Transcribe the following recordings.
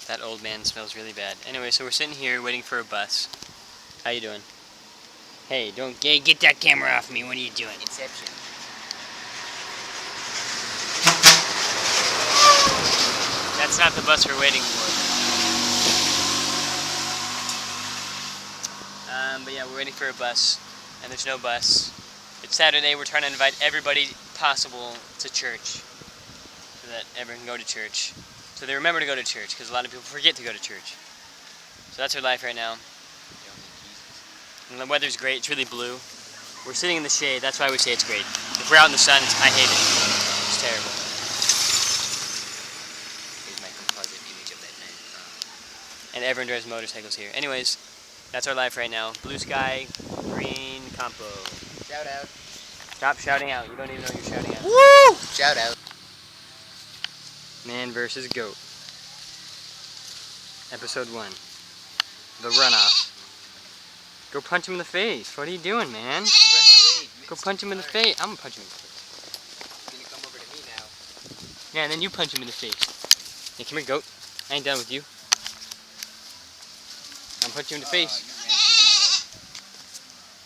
That old man smells really bad. Anyway, so we're sitting here waiting for a bus. How you doing? Hey, don't get that camera off me. What are you doing? Inception. That's not the bus we're waiting for. But yeah, we're waiting for a bus, and there's no bus. It's Saturday. We're trying to invite everybody possible to church, so that everyone can go to church. So they remember to go to church, because a lot of people forget to go to church. So that's our life right now. And the weather's great. It's really blue. We're sitting in the shade. That's why we say it's great. If we're out in the sun, I hate it. It's terrible. Here's my composite image of that man. And everyone drives motorcycles here. Anyways, that's our life right now. Blue sky, green compo. Shout out. Stop shouting out. You don't even know you're shouting out. Woo! Shout out. Man versus goat. Episode 1. The runoff. Go punch him in the face. What are you doing, man? He runs away. Go punch him in the face. I'm gonna punch him in the face. He's gonna come over to me now. Yeah, and then you punch him in the face. Hey, come here, goat. I ain't done with you. I'm punching you in the face.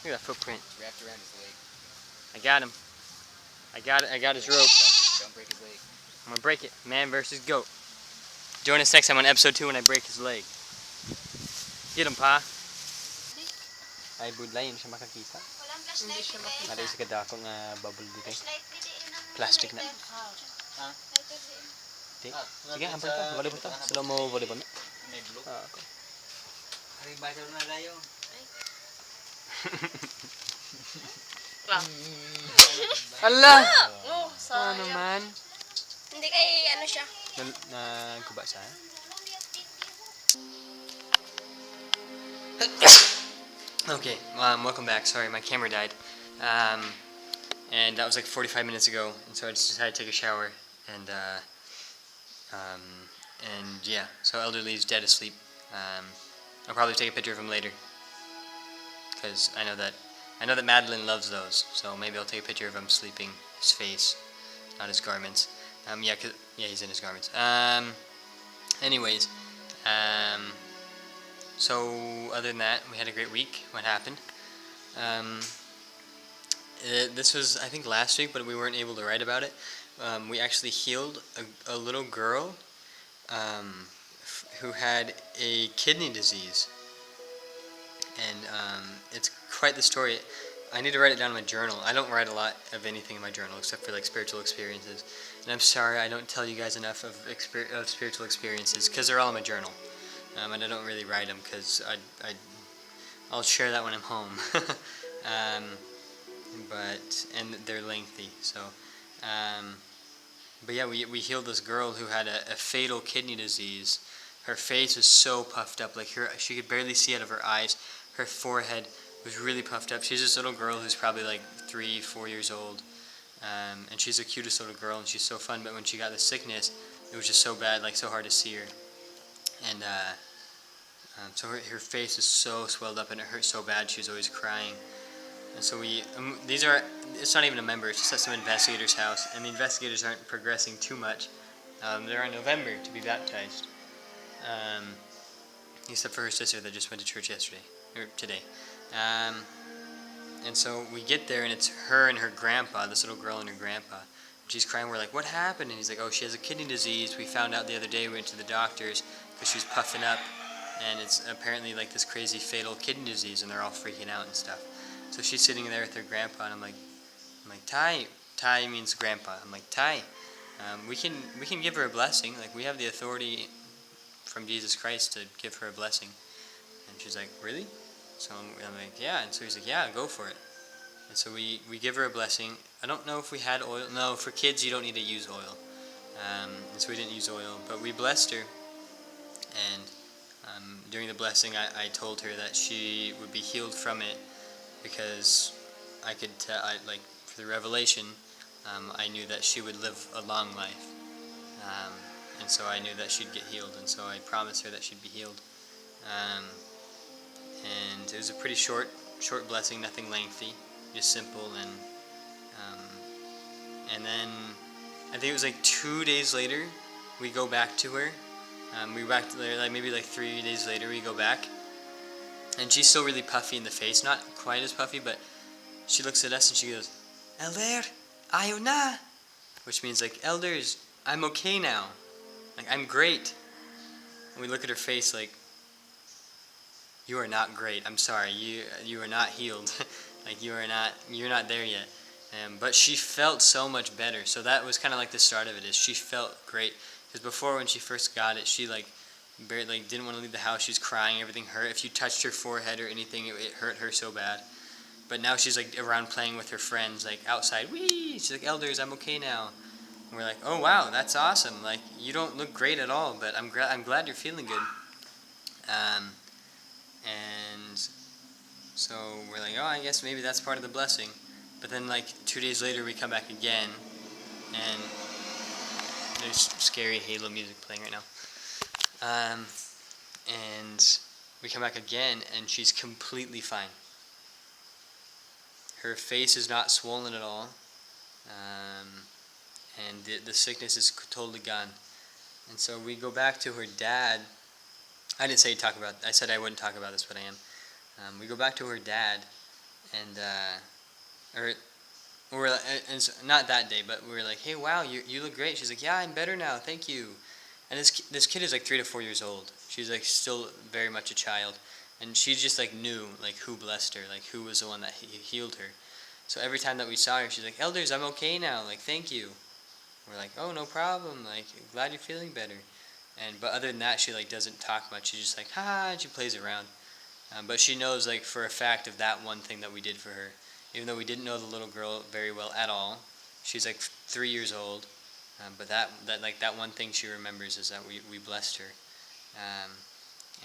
Look at that footprint. It's wrapped around his leg. I got him. I got his rope. Don't break his leg. I'm gonna break it. Man versus goat. Join us next time on episode 2 when I break his leg. Get him, pa. Ay, budlayin siya makakita. Hindi siya makita. Mali sa kadakong bubble dito. Plastic Plastic na. Ha? Di. Sige, hampir ka. Volleyball to. Sila mo volleyball na. May blue. Okay. Ay, basa na tayo. Ala! Oh, Ano sayang. naman? Hindi kay ano siya. Nagkuba siya? Okay, welcome back. Sorry, my camera died. And that was like 45 minutes ago, and so I just decided to take a shower, and yeah, so Elderly's dead asleep. I'll probably take a picture of him later, because I know that Madeline loves those, so maybe I'll take a picture of him sleeping, his face, not his garments. Yeah, he's in his garments. Anyways, so other than that, we had a great week. What happened? This was, I think, last week, but we weren't able to write about it. We actually healed a little girl who had a kidney disease. And it's quite the story. I need to write it down in my journal. I don't write a lot of anything in my journal except for like spiritual experiences. And I'm sorry I don't tell you guys enough of spiritual experiences because they're all in my journal. And I don't really write them because I'll share that when I'm home. And they're lengthy. So, but yeah, we healed this girl who had a fatal kidney disease. Her face was so puffed up, like she could barely see out of her eyes. Her forehead was really puffed up. She's this little girl who's probably like 3-4 years old, and she's the cutest little girl, and she's so fun. But when she got the sickness, it was just so bad, like so hard to see her. And so her face is so swelled up, and it hurt so bad. She was always crying. And so it's not even a member, it's just at some investigator's house, and the investigators aren't progressing too much. They're in November to be baptized. Except for her sister that just went to church today. And so we get there, and it's her and her grandpa, this little girl and her grandpa. She's crying. We're like, what happened? And he's like, oh, she has a kidney disease. We found out the other day. We went to the doctors because she was puffing up, and it's apparently like this crazy fatal kidney disease, and they're all freaking out and stuff. So she's sitting there with her grandpa, and I'm like, Ty means grandpa. I'm like, Ty, we can give her a blessing. Like, we have the authority from Jesus Christ to give her a blessing. And she's like, really? So I'm like, yeah. And so he's like, yeah, go for it. And so we give her a blessing. I don't know if we had oil. No, for kids you don't need to use oil. And so we didn't use oil, but we blessed her. And during the blessing, I told her that she would be healed from it because I could tell, like, for the revelation, I knew that she would live a long life. And so I knew that she'd get healed, and so I promised her that she'd be healed. And it was a pretty short blessing, nothing lengthy, just simple. And then I think it was like 2 days later, we go back to her, We back there, like maybe like 3 days later we go back, and she's still really puffy in the face, not quite as puffy, but she looks at us and she goes, "Elder, ayaw na," which means like, "Elders, I'm okay now, like I'm great." And we look at her face like, "You are not great. I'm sorry. You are not healed. Like you're not there yet." But she felt so much better. So that was kind of like the start of it. Is she felt great because before when she first got it, she like barely like didn't want to leave the house. She was crying. Everything hurt. If you touched her forehead or anything, it hurt her so bad. But now she's like around playing with her friends, like outside. Wee! She's like, "Elders, I'm okay now." And we're like, "Oh wow, that's awesome. Like you don't look great at all, but I'm glad you're feeling good." Um, and so we're like, "Oh, I guess maybe that's part of the blessing." But then like 2 days later, we come back again, and there's scary Halo music playing right now. And we come back again, and she's completely fine. Her face is not swollen at all, and the sickness is totally gone. And so we go back to her dad. I didn't say talk about. I said I wouldn't talk about this, but I am. We go back to her dad, and and so, not that day, but we were like, "Hey, wow, you look great." She's like, "Yeah, I'm better now, thank you." And this kid is like 3 to 4 years old. She's like still very much a child, and she just like knew like who blessed her, like who was the one that healed her. So every time that we saw her, she's like, "Elders, I'm okay now. Like, thank you." We're like, "Oh, no problem. Like, glad you're feeling better." But other than that, she like doesn't talk much. She's just like, "Ha," and she plays around. But she knows like for a fact of that one thing that we did for her, even though we didn't know the little girl very well at all. She's like 3 years old, but that one thing she remembers is that we blessed her,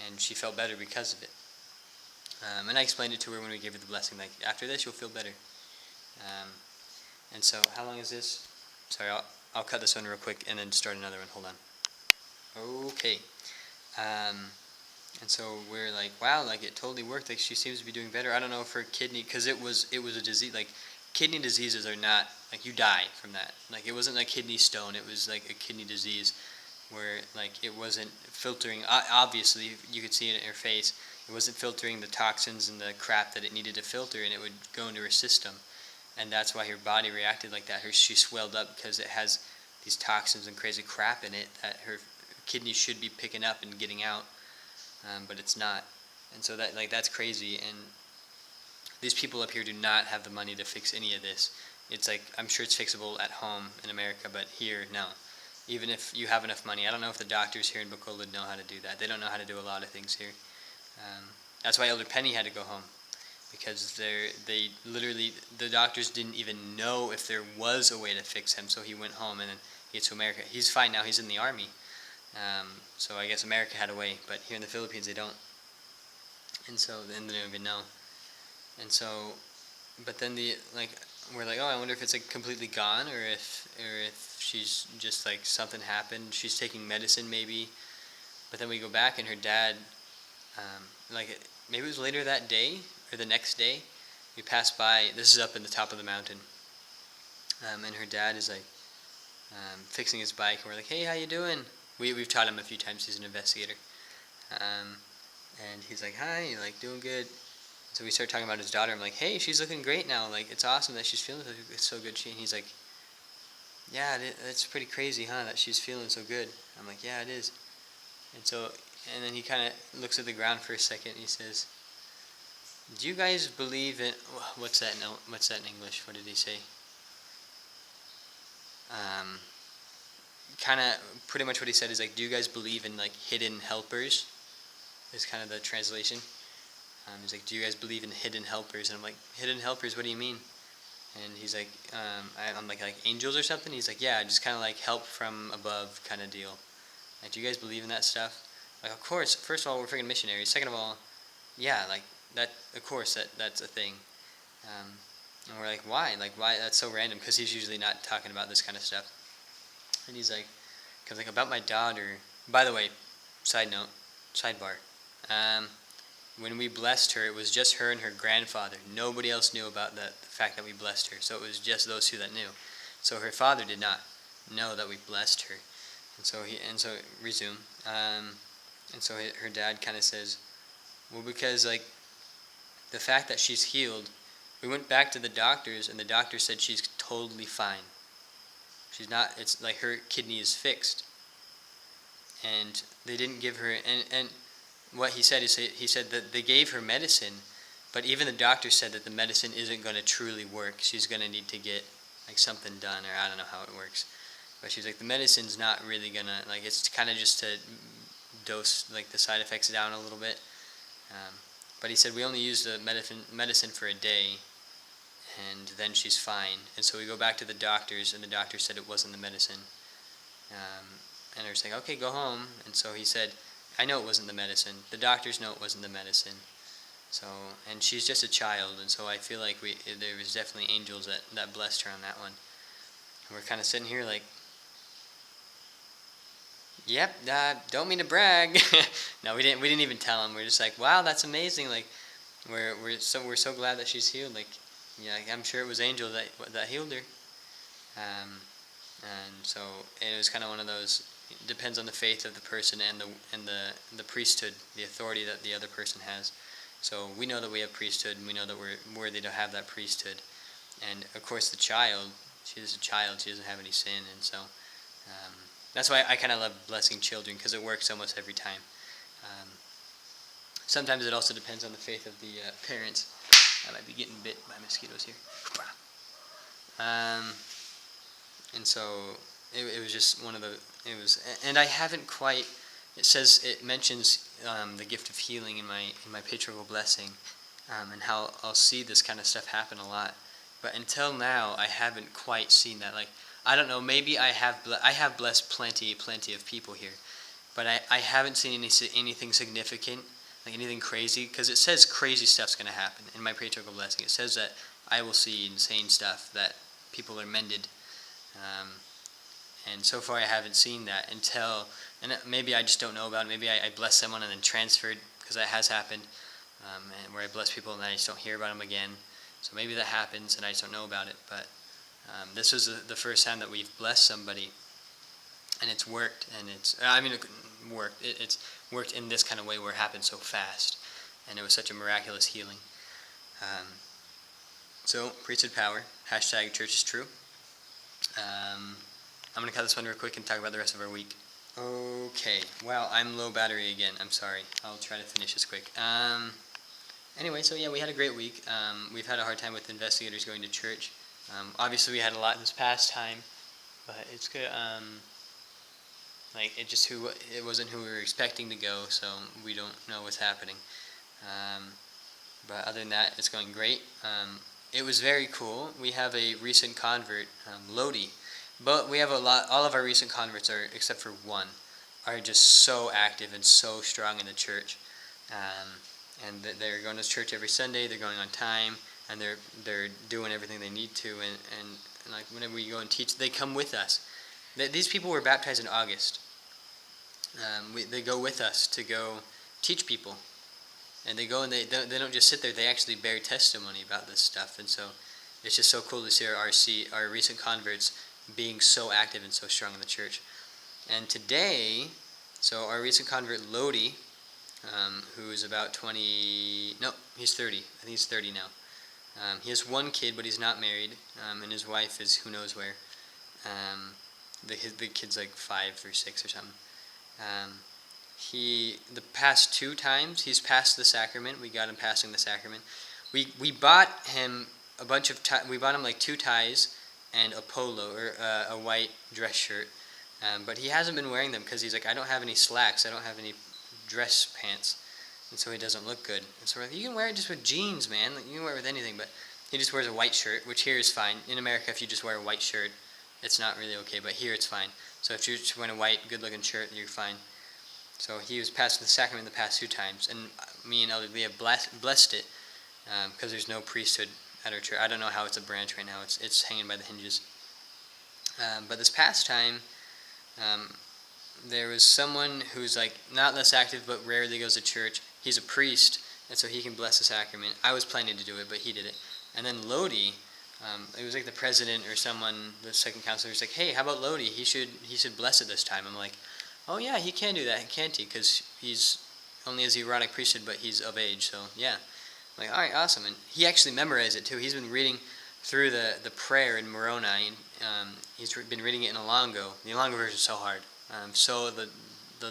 and she felt better because of it. And I explained it to her when we gave her the blessing, like after this you'll feel better. And so how long is this? Sorry, I'll cut this one real quick and then start another one. Hold on. Okay. And so we're like, wow, like it totally worked. Like she seems to be doing better. I don't know if her kidney, because it was a disease. Like kidney diseases are not like you die from that. Like it wasn't like kidney stone. It was like a kidney disease where like it wasn't filtering. Obviously, you could see it in her face. It wasn't filtering the toxins and the crap that it needed to filter, and it would go into her system. And that's why her body reacted like that. She swelled up because it has these toxins and crazy crap in it that her kidneys should be picking up and getting out. But it's not, and so that's crazy. And these people up here do not have the money to fix any of this. It's like I'm sure it's fixable at home in America, but here no. Even if you have enough money, I don't know if the doctors here in Bacolod know how to do that. They don't know how to do a lot of things here. That's why Elder Penny had to go home, because they literally the doctors didn't even know if there was a way to fix him. So he went home and then he gets to America. He's fine now. He's in the army. So I guess America had a way, but here in the Philippines they don't. And so then they don't even know. And so, but then we're like, oh, I wonder if it's like completely gone, or if she's just like something happened. She's taking medicine maybe. But then we go back and her dad, like maybe it was later that day or the next day, we passed by. This is up in the top of the mountain, and her dad is like fixing his bike, and we're like, hey, how you doing? We've taught him a few times. He's an investigator, and he's like, hi, like doing good. So we start talking about his daughter. I'm like, hey, she's looking great now. Like it's awesome that she's feeling so good. And he's like, yeah, it's pretty crazy, huh? That she's feeling so good. I'm like, yeah, it is. And then he kind of looks at the ground for a second. And he says, do you guys believe in what's that in English? What did he say? Kind of pretty much what he said is like, do you guys believe in like hidden helpers? Is kind of the translation. He's like, do you guys believe in hidden helpers? And I'm like, hidden helpers? What do you mean? And he's like, I'm like angels or something. He's like, yeah, just kind of like help from above kind of deal. Like, do you guys believe in that stuff? Like, of course. First of all, we're freaking missionaries. Second of all, yeah, like that. Of course, that's a thing. And we're like, why? Like, why? That's so random, because he's usually not talking about this kind of stuff. And he's like, because like about my daughter. By the way, sidebar. When we blessed her, it was just her and her grandfather. Nobody else knew about the fact that we blessed her. So it was just those two that knew. So her father did not know that we blessed her. And so resume. And so her dad kind of says, well, because like the fact that she's healed, we went back to the doctors, and the doctor said she's totally fine. She's not. It's like her kidney is fixed, and they didn't give her. And what he said is he said that they gave her medicine, but even the doctor said that the medicine isn't going to truly work. She's going to need to get like something done, or I don't know how it works. But she's like, the medicine's not really gonna, like, it's kind of just to dose like the side effects down a little bit. But he said we only used the medicine for a day, and then she's fine. And so we go back to the doctors, and the doctor said it wasn't the medicine. And they're saying, okay, go home. And so he said, I know it wasn't the medicine. The doctors know it wasn't the medicine. So, and she's just a child, and so I feel like there was definitely angels that blessed her on that one. And we're kind of sitting here like, yep, don't mean to brag. No, we didn't even tell him. We're just like, wow, that's amazing. Like, we're so glad that she's healed. Like, yeah, I'm sure it was angel that healed her. And so it was kind of one of those. It depends on the faith of the person and the priesthood, the authority that the other person has. So we know that we have priesthood, and we know that we're worthy to have that priesthood. And of course, the child, she's a child. She doesn't have any sin, and so. That's why I kind of love blessing children, because it works almost every time. Sometimes it also depends on the faith of the parents. I might be getting bit by mosquitoes here. And so it was just one of the, and I haven't quite, it mentions the gift of healing in my patriarchal blessing, and how I'll see this kind of stuff happen a lot. But until now, I haven't quite seen that. Like, I don't know, maybe I have blessed plenty of people here, but I haven't seen anything significant, like anything crazy, because it says crazy stuff's going to happen in my patriarchal blessing. It says that I will see insane stuff, that people are mended, and so far I haven't seen that until, and maybe I just don't know about it. Maybe I bless someone and then transferred, because that has happened, and where I bless people and then I just don't hear about them again. So maybe that happens and I just don't know about it, but this was the first time that we've blessed somebody, and it's worked, and it's worked in this kind of way where it happened so fast, and it was such a miraculous healing. So, priesthood power, hashtag church is true. I'm going to cut this one real quick and talk about the rest of our week. Okay, wow, I'm low battery again, I'm sorry. I'll try to finish this quick. Anyway, so yeah, we had a great week. We've had a hard time with investigators going to church. Obviously, we had a lot this past time, but it's good. Like, it wasn't who we were expecting to go, so we don't know what's happening. But other than that, it's going great. It was very cool. We have a recent convert, Lodi, but we have a lot. All of our recent converts except for one, are just so active and so strong in the church. And they're going to church every Sunday. They're going on time, and they're doing everything they need to. And like whenever we go and teach, they come with us. These people were baptized in August. They go with us to go teach people, and they go and they don't just sit there. They actually bear testimony about this stuff. And so it's just so cool to see our recent converts being so active and so strong in the church. And today, so our recent convert Lodi, who is about 20, no, he's 30. I think he's 30 now. He has one kid, but he's not married, and his wife is who knows where. The kid's like 5 or 6 or something. The past 2 times he's passed the sacrament. We got him passing the sacrament. We bought him a bunch of we bought him like 2 ties and a polo, or a white dress shirt. But he hasn't been wearing them because he's like, I don't have any slacks. I don't have any dress pants, and so he doesn't look good. And so we're like, you can wear it just with jeans, man. Like, you can wear it with anything, but he just wears a white shirt, which here is fine. In America, if you just wear a white shirt, it's not really okay, but here it's fine. So if you're just wearing a white, good-looking shirt, you're fine. So he was passed the sacrament the past 2 times, and me and Elder Leah blessed it, because there's no priesthood at our church. I don't know how it's a branch right now. It's hanging by the hinges. But this past time, there was someone who's like not less active but rarely goes to church. He's a priest, and so he can bless the sacrament. I was planning to do it, but he did it. And then Lodi, It was like the president or someone, the second counselor, was like, "Hey, how about Lodi? He should bless it this time." I'm like, "Oh yeah, he can do that, can't he? Because he's only has the Aaronic priesthood, but he's of age, so yeah." I'm like, all right, awesome. And he actually memorized it too. He's been reading through the prayer in Moroni. He's been reading it in Ilongo. The Ilongo version is so hard. So the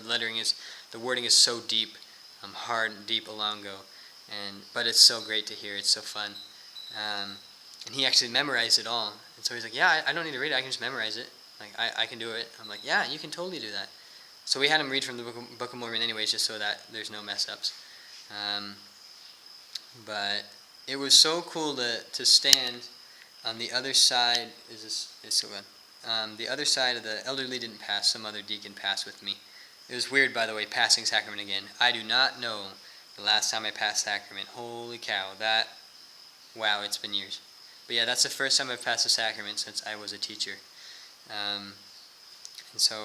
lettering is, the wording is so deep, hard and deep Ilongo, but it's so great to hear. It's so fun. And he actually memorized it all. And so he's like, yeah, I don't need to read it. I can just memorize it. Like, I can do it. I'm like, yeah, you can totally do that. So we had him read from the Book of Mormon anyways, just so that there's no mess-ups. But it was so cool to stand on the other side. Is so good. The other side of the elderly didn't pass. Some other deacon passed with me. It was weird, by the way, passing sacrament again. I do not know the last time I passed sacrament. Holy cow, wow, it's been years. But yeah, that's the first time I've passed a sacrament since I was a teacher. And so,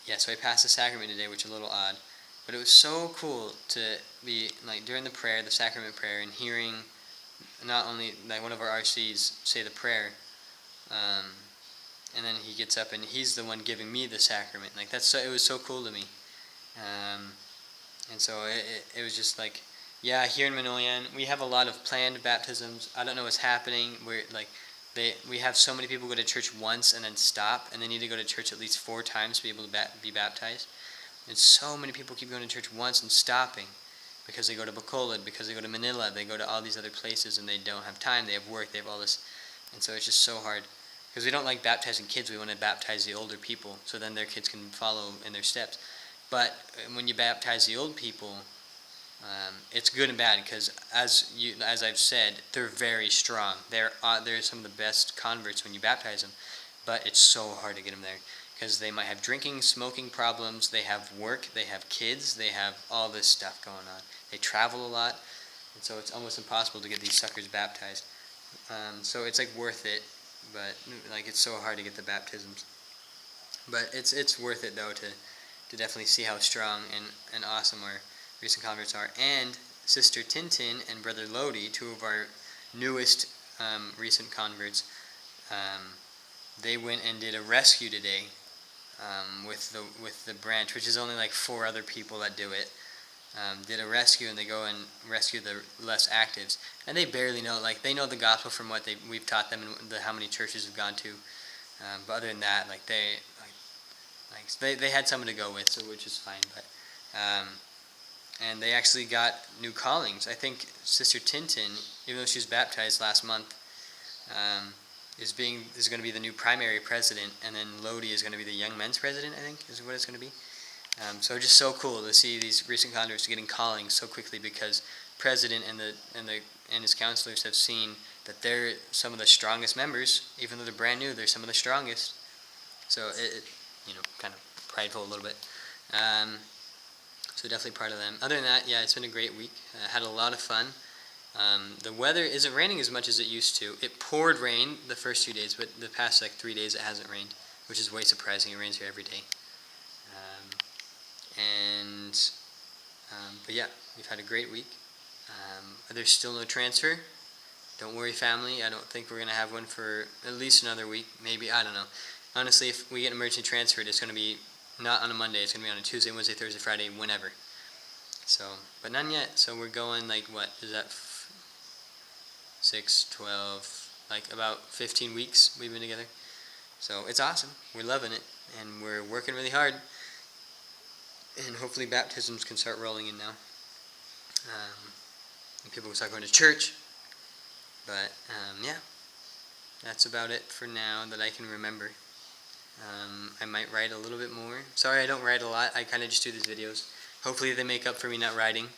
yeah, so I passed the sacrament today, which is a little odd. But it was so cool to be, like, during the prayer, the sacrament prayer, and hearing not only, like, one of our RCs say the prayer, and then he gets up and he's the one giving me the sacrament. Like, it was so cool to me. And so it was just like, yeah, here in Minoyan, we have a lot of planned baptisms. I don't know what's happening. We have so many people go to church once and then stop, and they need to go to church at least 4 times to be able to be baptized. And so many people keep going to church once and stopping because they go to Bacolod, because they go to Manila, they go to all these other places, and they don't have time. They have work, they have all this. And so it's just so hard. Because we don't like baptizing kids. We want to baptize the older people so then their kids can follow in their steps. But when you baptize the old people, it's good and bad because, as I've said, they're very strong. They're some of the best converts when you baptize them, but it's so hard to get them there because they might have drinking, smoking problems. They have work. They have kids. They have all this stuff going on. They travel a lot, and so it's almost impossible to get these suckers baptized. So it's like worth it, but like it's so hard to get the baptisms. But it's worth it though to definitely see how strong and awesome our recent converts are. And Sister Tintin and Brother Lodi, 2 of our newest recent converts, they went and did a rescue today with the branch, which is only like 4 other people that do it. Did a rescue, and they go and rescue the less actives, and they barely know. Like, they know the gospel from what we've taught them and how many churches we've gone to. But other than that, like they had someone to go with, so which is fine. But and they actually got new callings. I think Sister Tintin, even though she was baptized last month, is going to be the new primary president, and then Lodi is going to be the young men's president. I think is what it's going to be. So just so cool to see these recent converts getting callings so quickly because President and his counselors have seen that they're some of the strongest members, even though they're brand new. They're some of the strongest. So it kind of prideful a little bit. So definitely part of them. Other than that, yeah, it's been a great week. Had a lot of fun. The weather isn't raining as much as it used to. It poured rain the first few days, but the past 3 days it hasn't rained, which is way surprising. It rains here every day. But yeah, we've had a great week. There's still no transfer. Don't worry, family. I don't think we're going to have one for at least another week. Maybe, I don't know. Honestly, if we get emergency transferred, it's going to be not on a Monday. It's going to be on a Tuesday, Wednesday, Thursday, Friday, whenever. So, but none yet. So we're going, like, what is that? 6, 12, like about 15 weeks we've been together. So it's awesome. We're loving it, and we're working really hard. And hopefully baptisms can start rolling in now. And people can start going to church. But, yeah, that's about it for now that I can remember. I might write a little bit more. Sorry I don't write a lot. I kind of just do these videos. Hopefully they make up for me not writing.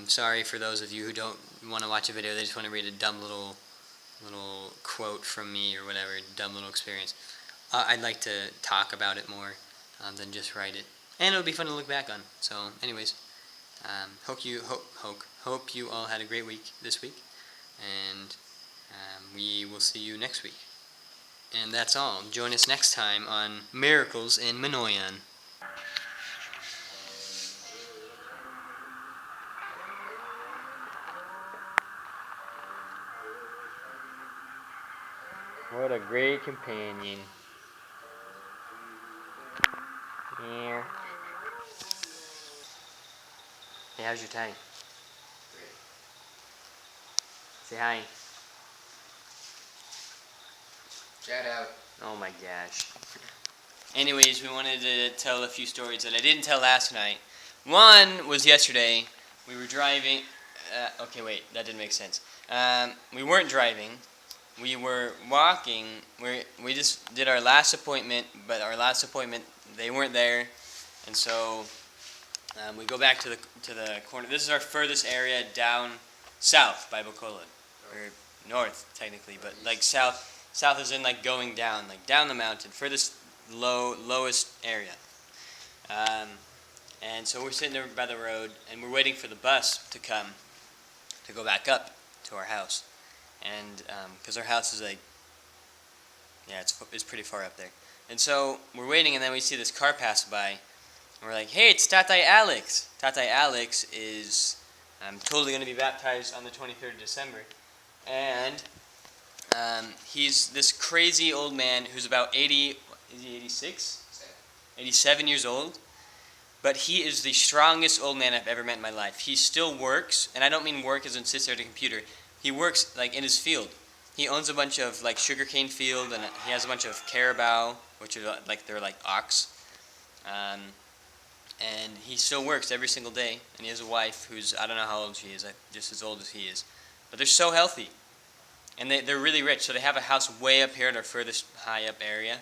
Sorry for those of you who don't want to watch a video. They just want to read a dumb little quote from me or whatever, dumb little experience. I'd like to talk about it more than just write it. And it'll be fun to look back on. So, anyways, hope you all had a great week this week, and we will see you next week. And that's all. Join us next time on Miracles in Minoyan. What a great companion. Yeah. Hey, how's your time? Great. Say hi. Shout out. Oh my gosh. Anyways, we wanted to tell a few stories that I didn't tell last night. One was yesterday. We were driving. Okay, wait, that didn't make sense. We weren't driving. We were walking. We just did our last appointment, but our last appointment they weren't there, and so we go back to the corner. This is our furthest area down south by Bacolod, or north technically, but like south. South is in like going down, like down the mountain, furthest lowest area. And so we're sitting there by the road, and we're waiting for the bus to come to go back up to our house, and because our house is like, yeah, it's pretty far up there. And so we're waiting, and then we see this car pass by, and we're like, hey, it's Tatai Alex. Tatai Alex is totally going to be baptized on the 23rd of December, and he's this crazy old man who's about 80, is he 86? 87 years old. But he is the strongest old man I've ever met in my life. He still works, and I don't mean work as in sits there at a computer. He works like in his field. He owns a bunch of like sugarcane field, and he has a bunch of carabao, which are like they're like ox. And he still works every single day, and he has a wife who's, I don't know how old she is, just as old as he is. But they're so healthy. And they're really rich, so they have a house way up here in our furthest high up area.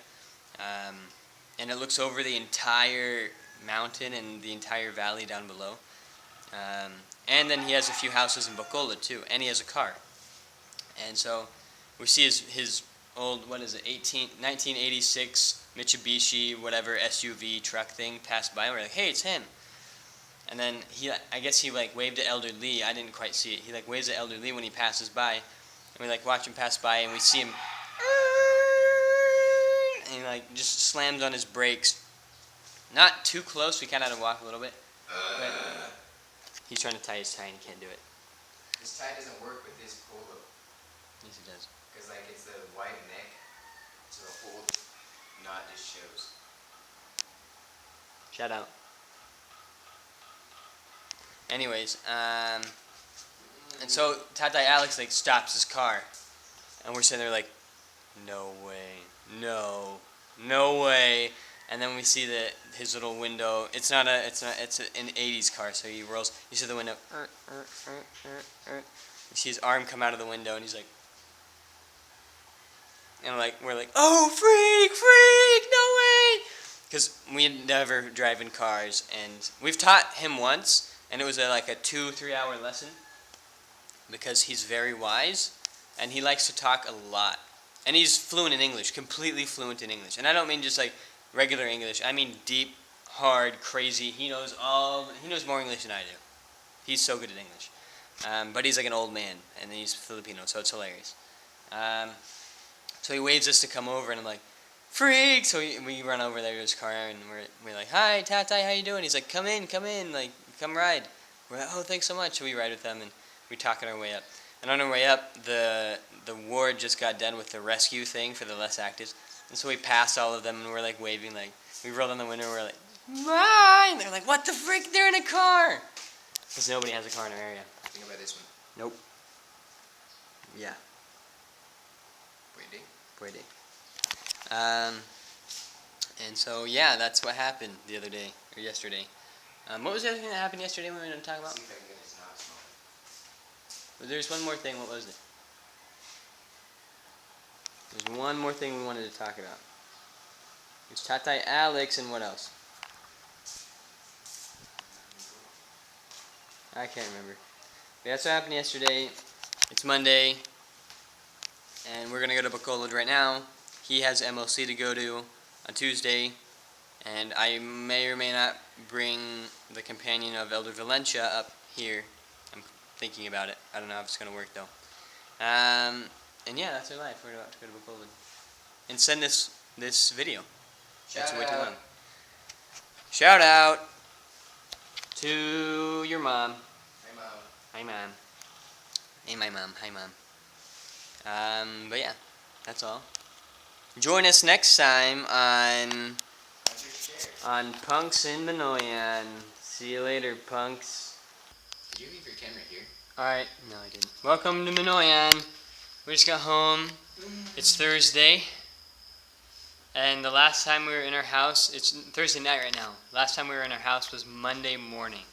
And it looks over the entire mountain and the entire valley down below. And then he has a few houses in Bacolod too, and he has a car. And so we see his old, 1986 Mitsubishi, whatever, SUV truck thing pass by, and we're like, hey, it's him. And then I guess he like waved to Elder Lee. I didn't quite see it. He like waves at Elder Lee when he passes by. And we like watch him pass by, and we see him, and he like just slams on his brakes. Not too close. We kind of had to walk a little bit. But he's trying to tie his tie, and he can't do it. This tie doesn't work with this polo. Yes, he does. Because like it's the wide neck, so the whole knot just shows. Shout out. Anyways, and so Tatai Alex like stops his car, and we're sitting there like, no way, no way. And then we see his little window. It's an '80s car, so he rolls. You see the window. You see his arm come out of the window, and he's like, and we're like, oh freak, no way, because we had never driven cars, and we've taught him once, and it was like a 2-3 hour lesson. Because he's very wise, and he likes to talk a lot. And he's fluent in English, completely fluent in English. And I don't mean just like regular English. I mean deep, hard, crazy. He knows more English than I do. He's so good at English. But he's like an old man, and he's Filipino, so it's hilarious. So he waves us to come over, and I'm like, freak! So we run over there to his car, and we're like, hi, Tatai, how you doing? He's like, come in, like, come ride. We're like, oh, thanks so much. So we ride with them, and we talk on our way up. And on our way up, the ward just got done with the rescue thing for the less actives. And so we passed all of them, and we're like waving, like, we rolled on the window, and we're like, bye! And they're like, what the frick? They're in a car! Because nobody has a car in our area. Think about this one. Nope. Yeah. Waiting. Pretty. And so, yeah, that's what happened the other day, or yesterday. What was the other thing that happened yesterday we were going to talk about? See if I can get this knot smaller. There's one more thing. What was it? There's one more thing we wanted to talk about. There's Tatai Alex and what else? I can't remember. But that's what happened yesterday. It's Monday, and we're going to go to Bacolod right now. He has MLC to go to on Tuesday, and I may or may not bring the companion of Elder Valencia up here. I'm thinking about it. I don't know if it's going to work, though. And yeah, that's our life. We're about to go to Bacolod. And send this video. That's way too long. Shout out to your mom. Hey, Mom. Hi, Mom. Hey, my mom. Hi, Mom. But yeah, that's all. Join us next time on What's your share? Punks in Minoyan. See you later, punks. Did you leave your camera here? Alright, no I didn't. Welcome to Minoyan. We just got home. It's Thursday. And the last time we were in our house, it's Thursday night right now. Last time we were in our house was Monday morning.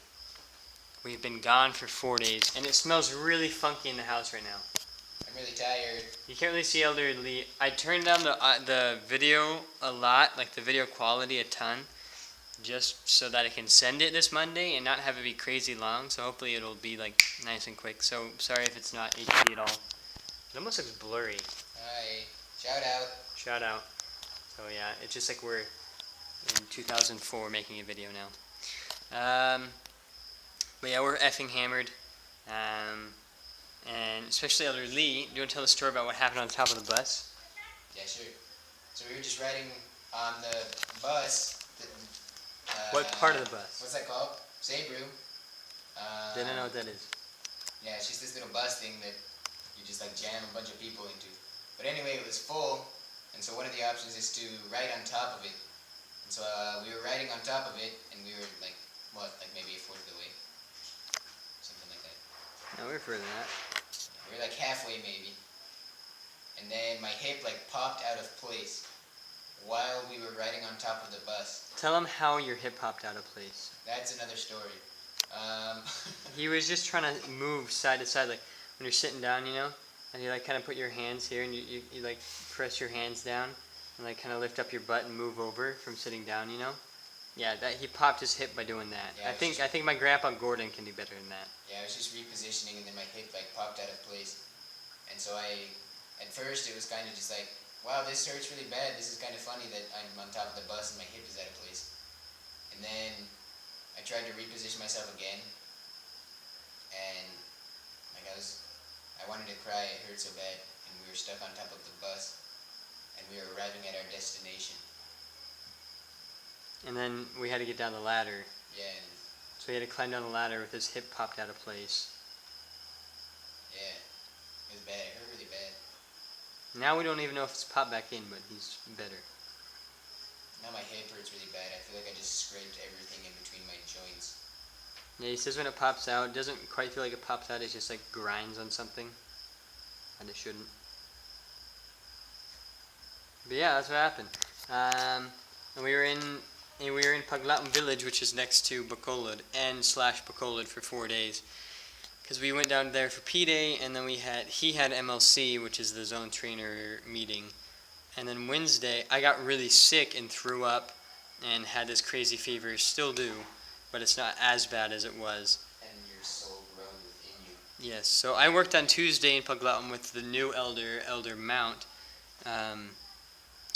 We've been gone for 4 days, and it smells really funky in the house right now. I'm really tired. You can't really see Elder Lee. I turned down the video a lot, like the video quality a ton, just so that I can send it this Monday and not have it be crazy long. So hopefully it'll be like nice and quick. So sorry if it's not HD at all. It almost looks blurry. Hi. Shout out. Shout out. So yeah, it's just like we're in 2004 making a video now. But yeah, we're effing hammered. And especially Elder Lee. Do you want to tell the story about what happened on top of the bus? Yeah, sure. So we were just riding on the bus. What part of the bus? What's that called? Sabru. Didn't know what that is. Yeah, it's just this little bus thing that you just like jam a bunch of people into. But anyway, it was full, and so one of the options is to ride on top of it. And so we were riding on top of it, and we were like, what, like maybe a fourth of the way? Something like that. No, we're further than that. We were like halfway maybe. And then my hip like popped out of place while we were riding on top of the bus. Tell him how your hip popped out of place. That's another story. He was just trying to move side to side, like when you're sitting down, you know, and you like kind of put your hands here, and you like press your hands down, and like kind of lift up your butt and move over from sitting down, you know. Yeah, that he popped his hip by doing that. Yeah, I think my grandpa Gordon can do better than that. Yeah, I was just repositioning, and then my hip like popped out of place. And so at first it was kind of just like, wow, this hurts really bad. This is kind of funny that I'm on top of the bus and my hip is out of place. And then I tried to reposition myself again, and like I wanted to cry. It hurt so bad, and we were stuck on top of the bus, and we were arriving at our destination. And then we had to get down the ladder. Yeah, and So he had to climb down the ladder with his hip popped out of place. yeah, it was bad. It hurt really bad. Now we don't even know if it's popped back in, but he's better. Now my hip hurts really bad. I feel like I just scraped everything in between my joints. Yeah, he says when it pops out, it doesn't quite feel like it pops out, it just like grinds on something. And it shouldn't. But yeah, that's what happened. And we were in Paglaton village, which is next to Bacolod, and / Bacolod for 4 days. Because we went down there for P-Day, and then he had MLC, which is the zone trainer meeting. And then Wednesday, I got really sick and threw up and had this crazy fever, still do, but it's not as bad as it was. And your soul grown within you. Yes, so I worked on Tuesday in Paglaton with the new Elder Mount.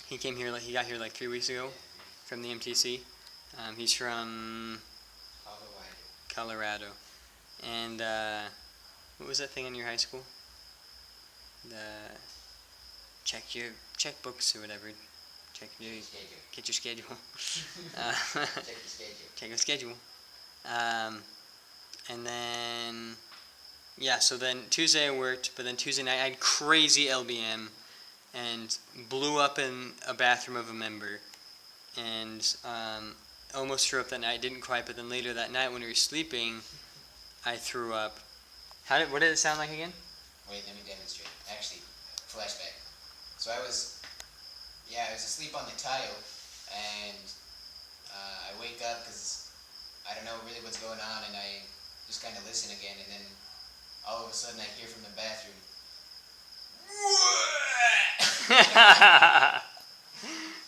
He came here, he got here like 3 weeks ago from the MTC. He's from Colorado. And what was that thing in your high school? The check books or whatever. Get your schedule. Check the schedule. Check the schedule. And then yeah, so then Tuesday I worked, but then Tuesday night I had crazy LBM and blew up in a bathroom of a member, and almost threw up that night. Didn't quite, but then later that night when we were sleeping, I threw up. What did it sound like again? Wait, let me demonstrate. Actually, flashback. So I was asleep on the tile, and I wake up because I don't know really what's going on, and I just kind of listen again, and then all of a sudden I hear from the bathroom,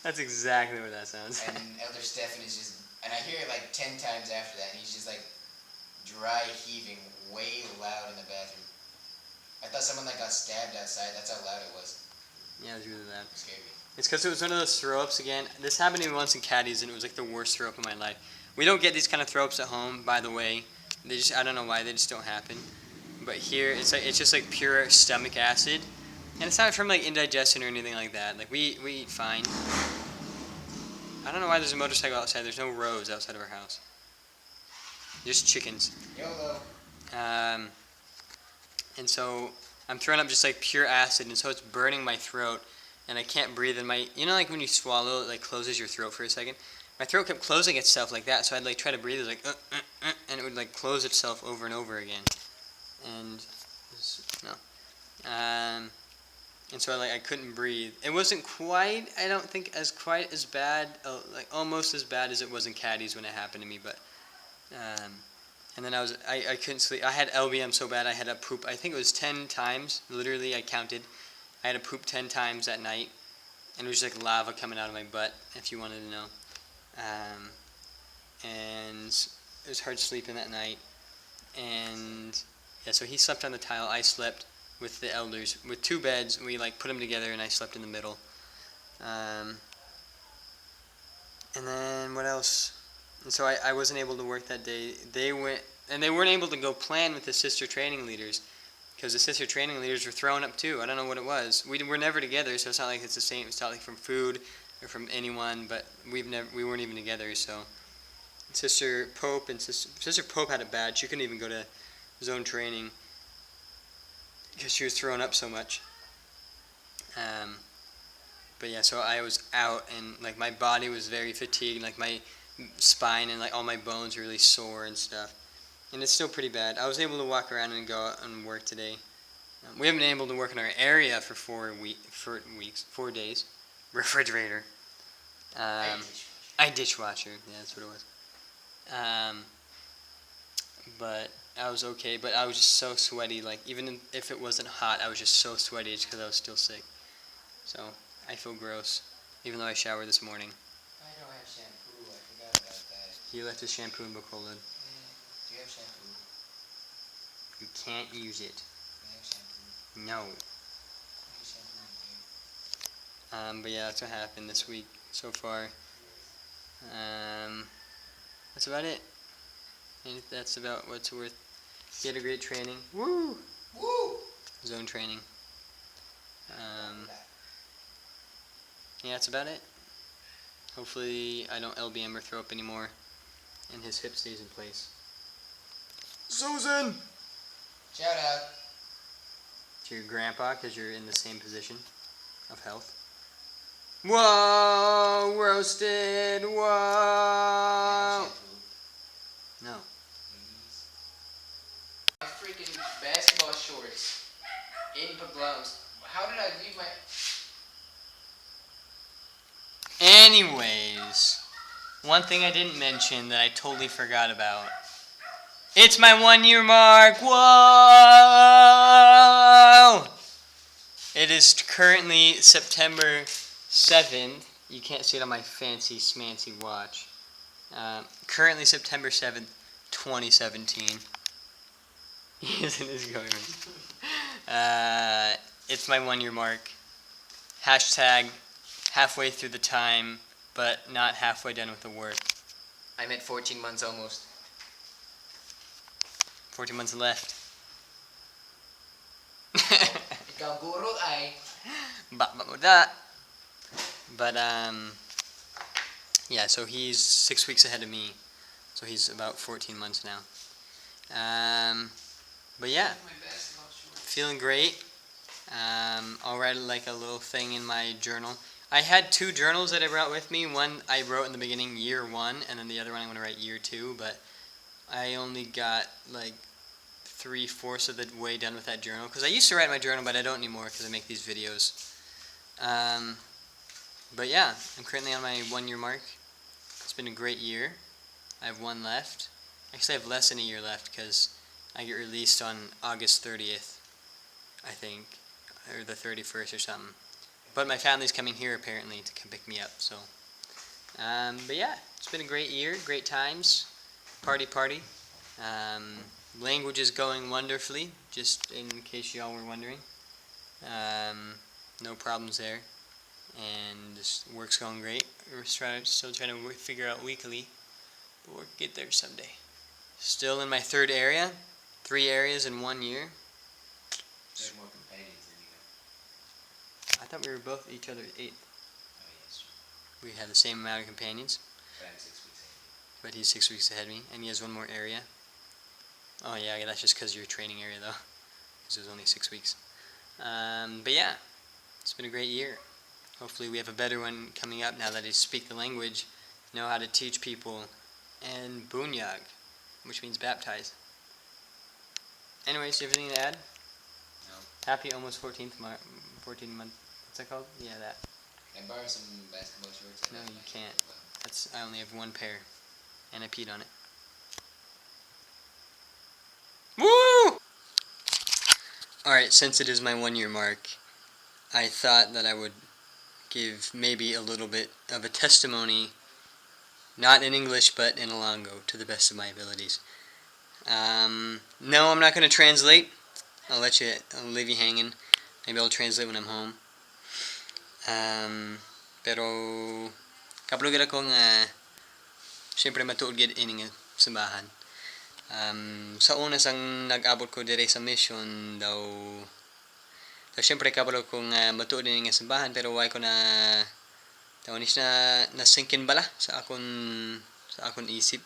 That's exactly what that sounds like. and Elder Stefan is just, and I hear it like 10 times after that, and he's just like dry heaving way loud in the bathroom. I thought someone like got stabbed outside. That's how loud it was. Yeah, it was really loud. It scared me. It's because it was one of those throw-ups again. This happened to me once in Caddies, and it was like the worst throw-up of my life. We don't get these kind of throw-ups at home, by the way. I don't know why, they just don't happen. But here, it's just like pure stomach acid. And it's not from like indigestion or anything like that. Like we eat fine. I don't know why there's a motorcycle outside. There's no roads outside of our house. Just chickens. YOLO. And so I'm throwing up just like pure acid, and so it's burning my throat. and I can't breathe. And like when you swallow, it like closes your throat for a second. My throat kept closing itself like that, so I'd like try to breathe, it was like and it would like close itself over and over again. And no, and so I couldn't breathe. It wasn't quite, I don't think, quite as bad, like almost as bad as it was in Caddies when it happened to me, but. And then I couldn't sleep. I had LBM so bad I had to poop. I think it was 10 times. Literally, I counted. I had to poop 10 times that night, and it was just like lava coming out of my butt. If you wanted to know, and it was hard sleeping that night. And yeah, so he slept on the tile. I slept with the elders with 2 beds. We like put them together, and I slept in the middle. And then what else? And so I wasn't able to work that day. They went, and they weren't able to go plan with the sister training leaders, because the sister training leaders were throwing up too. I don't know what it was. We were never together, so it's not like it's the same. It's not like from food or from anyone, but we weren't even together. So Sister Pope had it bad. She couldn't even go to zone training because she was throwing up so much. But yeah, so I was out, and like my body was very fatigued, like my spine and like all my bones were really sore and stuff, and it's still pretty bad. I was able to walk around and go out and work today. We haven't been able to work in our area for 4 days. Refrigerator. Dishwasher. Yeah, that's what it was. But I was okay. But I was just so sweaty. Like even if it wasn't hot, I was just so sweaty just because I was still sick. So I feel gross, even though I showered this morning. I don't have shampoo. I forgot about that. He left his shampoo in Bokolod. Do you have shampoo? You can't use it. I have shampoo. No. I have shampoo in here. But yeah, that's what happened this week so far. That's about it. And that's about what's worth. He had a great training. Woo! Woo! Zone training. Yeah, that's about it. Hopefully I don't LBM or throw up anymore, and his hip stays in place. Susan! Shout out. To your grandpa, because you're in the same position of health. Whoa! Roasted! Whoa! No. My freaking basketball shorts in gloves. How did I leave my... Anyways, one thing I didn't mention that I totally forgot about. It's my 1-year mark! Whoa! It is currently September 7th. You can't see it on my fancy smancy watch. Currently September 7th, 2017. He is in his garment. It's my 1-year mark. Hashtag halfway through the time, but not halfway done with the work. I'm at 14 months almost. 14 months left. Ikaw guro ay. But yeah, so he's 6 weeks ahead of me. So he's about 14 months now. But yeah, feeling great. I'll write like a little thing in my journal. I had 2 journals that I brought with me. One I wrote in the beginning, year 1, and then the other one I'm going to write year 2. But I only got like 3/4 of the way done with that journal, because I used to write my journal, but I don't anymore because I make these videos. But yeah, I'm currently on my 1-year mark. It's been a great year. I have 1 left. Actually, I have less than a year left because I get released on August 30th, I think, or the 31st or something. But my family's coming here apparently to come pick me up. So, but yeah, it's been a great year, great times, party. Language is going wonderfully, just in case y'all were wondering. No problems there, and this work's going great. We're still trying to figure out weekly, but we'll get there someday. Still in my 3rd area, 3 areas in 1 year. There's more companions than you. I thought we were both each other's 8th. Oh, yes, true. We had the same amount of companions, But I'm 6 weeks ahead. but he's 6 weeks ahead of me, and he has 1 more area. Oh yeah, that's just because your training area though, because it was only 6 weeks. But yeah, it's been a great year. Hopefully we have a better one coming up now that I speak the language, know how to teach people, and bunyag, which means baptize. Anyways, do you have anything to add? No. Happy almost 14th month. What's that called? Yeah, that. Can I borrow some basketball shorts? No, you can't. I only have one pair, and I peed on it. Woo! Alright, since it is my 1 year mark, I thought that I would give maybe a little bit of a testimony, not in English but in Ilonggo, to the best of my abilities. No, I'm not going to translate. I'll leave you hanging. Maybe I'll translate when I'm home. Pero kaplugid ako nga siyempre matuod gid ini nga simbahan. Sa una sang nag-abot ko dire sa mission daw siyempre kaplugid ko nga matuod ini nga simbahan pero why ko na taonis na sinkin bala sa akon isip.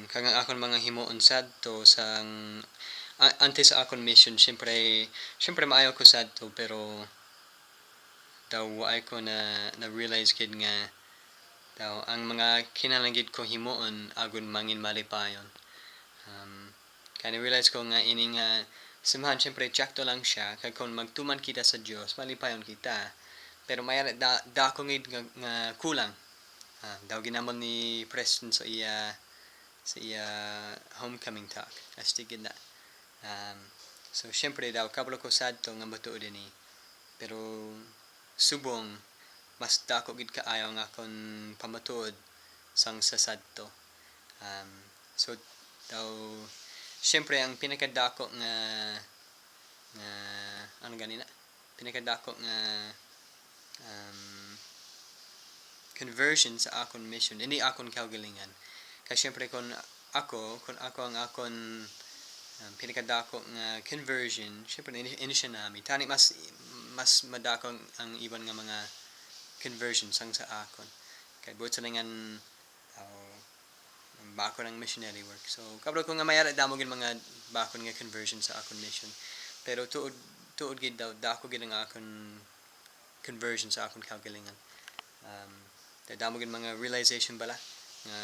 Kagang akon mga himuon sadto sang antes sa akon mission siyempre maayo ko sadto pero daw ay ko na realize gid nga daw ang mga kinalangit ko himuon agon mangin malipayon. Kaya realize ko nga ini nga simbahan siyempre tsakto lang siya kag kung magtuman kita sa Dios malipayon kita pero mayara da ko ngid nga kulang. Daw ginamon ni Preston sa iya homecoming talk. Astigid na. So siyempre daw kablo ko sadto nga matuod ini pero subong mas dako gid kaayo nga akon pamatuod sang sasadto. So daw siyempre ang pinakadako nga ano ganina pinakadako nga conversion sa akon mission hindi akon kaugalingan kay siyempre kung ako ang akon pinakadako nga conversion siyempre ini siya nami tani mas madako ang iban nga mga conversion sang sa akon kay buot sa nangan bako ng missionary work so kablo ko nga mayara damo gid mga bakon nga conversion sa akon mission pero tuod gid daw dako gid ang akon conversion sa akon kaugalingan damo gid mga realization bala nga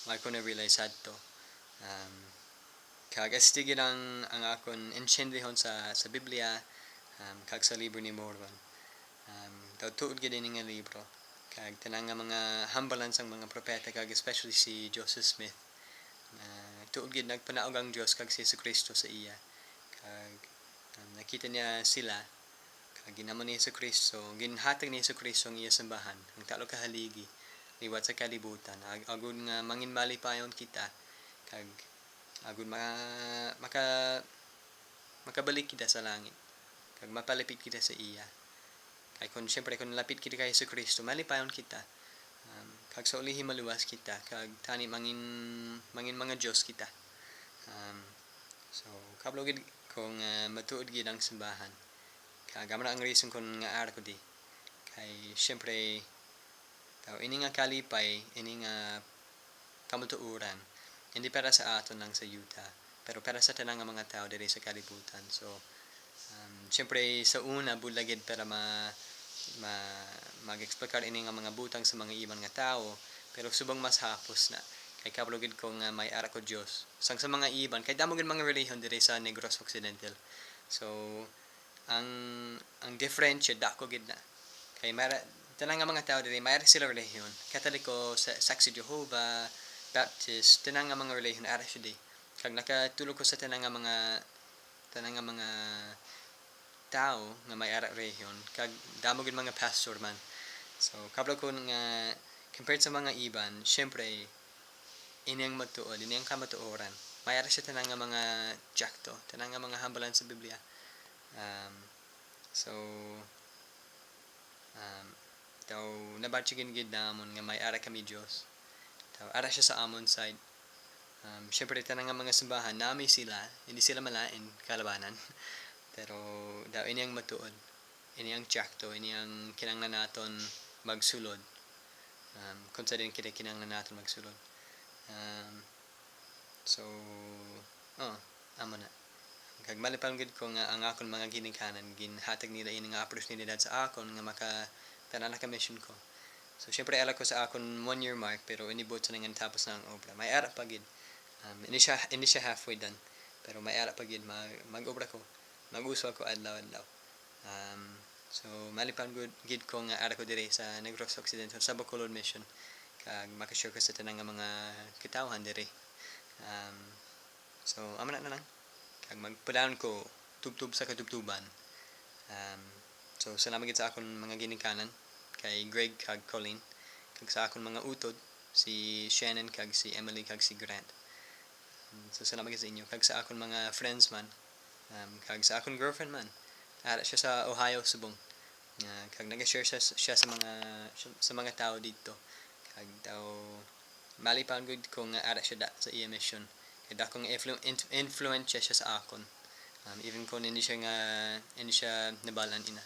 may ko na realize adto kag astigid ang akon ensyendehon sa Biblia kag sa libro ni Mormon daw tuod gid ini nga libro kag tanang nga mga hambalan sang mga propeta kag especially si Joseph Smith tuod gid nagpanaog ang Dios kag si Jesucristo sa iya kag nakita niya sila kag ginamon ni Jesucristo ginhatag ni Jesucristo ang iya simbahan ang talo ka haligi liwat sa kalibutan agud nga mangin malipayon kita kag agud makabalik kita sa langit kag mapalapit kita sa iya kay kung siyempre kung lapit kita kay Jesucristo malipayon kita kag sa ulihi maluwas kita kag tani mangin mga Dios kita so kablo gid kung matuod gid ang simbahan kag amo ang reason kung nga ara ko di kay siyempre taw ini nga kalipay ini nga kamutuuran hindi para sa aton lang sa yuta pero para sa tanang nga mga tao diri sa kalibutan so siyempre sa una bulagid para mag-explicar ini nga mga butang sa mga ibang nga tao pero subang mas hapos na kay kablo gid ko nga may ara ko Dios sang sa mga iban kay damo gid mga relihiyon diri sa Negros Occidental so ang difference dako gid na kay mara tanang nga mga tao diri mayari sila relihiyon Katoliko Saksi Jehovah Baptist tanang nga mga relihiyon ara siya di kag nakatulog ko sa tanang nga mga tao nga may ara relihiyon kag damo gid mga pastor man so kablo ko nga compared sa mga iban syempre inyang matuod inyang kamatuoran mayara siya tanang nga mga jakto tanang nga mga hambalan sa Biblia daw nabatsigin gid namon nga may ara kami Dios daw ara siya sa amon side syempre tanang nga mga simbahan nami sila hindi sila malain kalabanan pero daw ini ang matuod ini ang jakto ini ang kinahanglan naton magsulod kung sa din kinahanglan naton magsulod so amo na Kag malipang gid ko nga ang akon mga ginikanan ginhatag nila ini nga oportunidad sa akon nga maka tanan ka mission ko. So syempre ala ko sa akon 1 year mark pero inibot sa nga tapos na ang obra. May ara pa gid. Hindi siya halfway done. Pero may ara pa gid mag-obra ko. Mag-uso ako adlaw-adlaw. So malipang gid ko nga ara ko dire sa Negros Occidental sa Bacolod mission. Kag makashare ko sa tanang nga mga kitawhan dire. So amo na lang. Kag magpadaan ko tubtub sa katubtuban. So salamat gid sa akon mga ginikanan kay Greg kag Colleen kag sa akon mga utod si Shannon kag si Emily kag si Grant. So salamat gid sa inyo kag sa akon mga friends man kag sa akon girlfriend man. Ara siya sa Ohio subong. Kag nag-share siya sa mga tao dito. Kag daw malipang gud ko nga ara siya sa iya mission. Kaya akong influensya siya sa akon. Even kung hindi siya nabalan ina.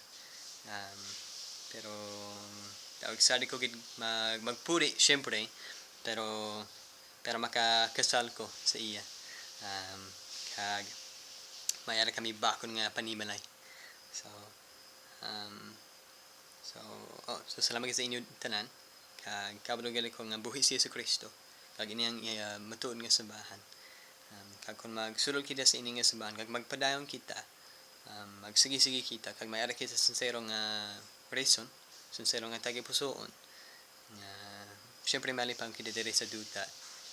Pero excited ko gid magpuri syempre pero makakasal ko sa iya. Kag mayara kami bakon nga panimalay. So salamat sa inyo tanan. Kag kabalo gali ko nga buhi si Kristo. Kag iniyang matuod nga sambahan. Kag kung magsulod kita sa ini nga sambahan kag magpadayon kita magsigi-sigi kita kag mayara kita sa sincero nga reason sincero nga tagipusoon syempre malipang kita diri sa duta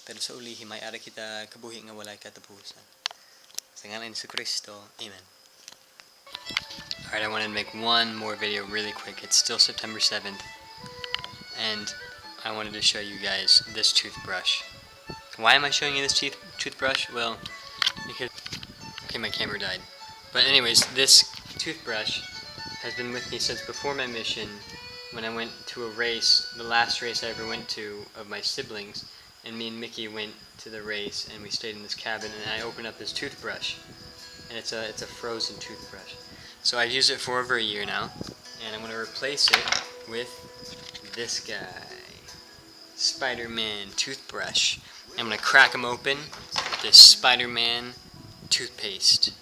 pero sa ulihi mayara kita kabuhi nga walay katapusan sa ngalan ni Kristo, amen. Alright, I want to make one more video really quick. It's still September 7th and I wanted to show you guys this toothbrush. Why am I showing you this toothbrush? Well, because okay, my camera died. But anyways, this toothbrush has been with me since before my mission when I went to a race, the last race I ever went to of my siblings, and me and Mickey went to the race and we stayed in this cabin and I opened up this toothbrush. And it's a frozen toothbrush. So I've used it for over a year now and I'm going to replace it with this guy. Spider-Man toothbrush. I'm going to crack them open with this Spider-Man toothpaste.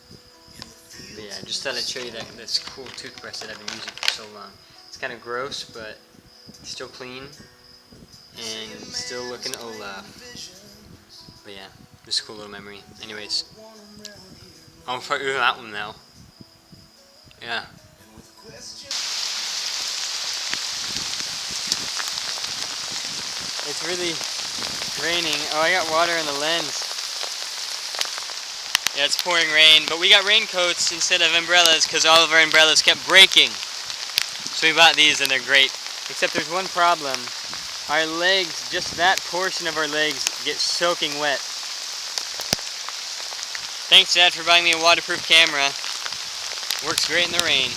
But yeah, just thought I'd show you this cool toothbrush that I've been using for so long. It's kind of gross, but still clean and still looking Olaf. But yeah, just a cool little memory. Anyways, I'll fight you that one now. Yeah. It's really raining. Oh, I got water in the lens. Yeah, it's pouring rain, but we got raincoats instead of umbrellas because all of our umbrellas kept breaking. So we bought these and they're great. Except there's one problem. Our legs, just that portion of our legs, get soaking wet. Thanks, Dad, for buying me a waterproof camera. Works great in the rain.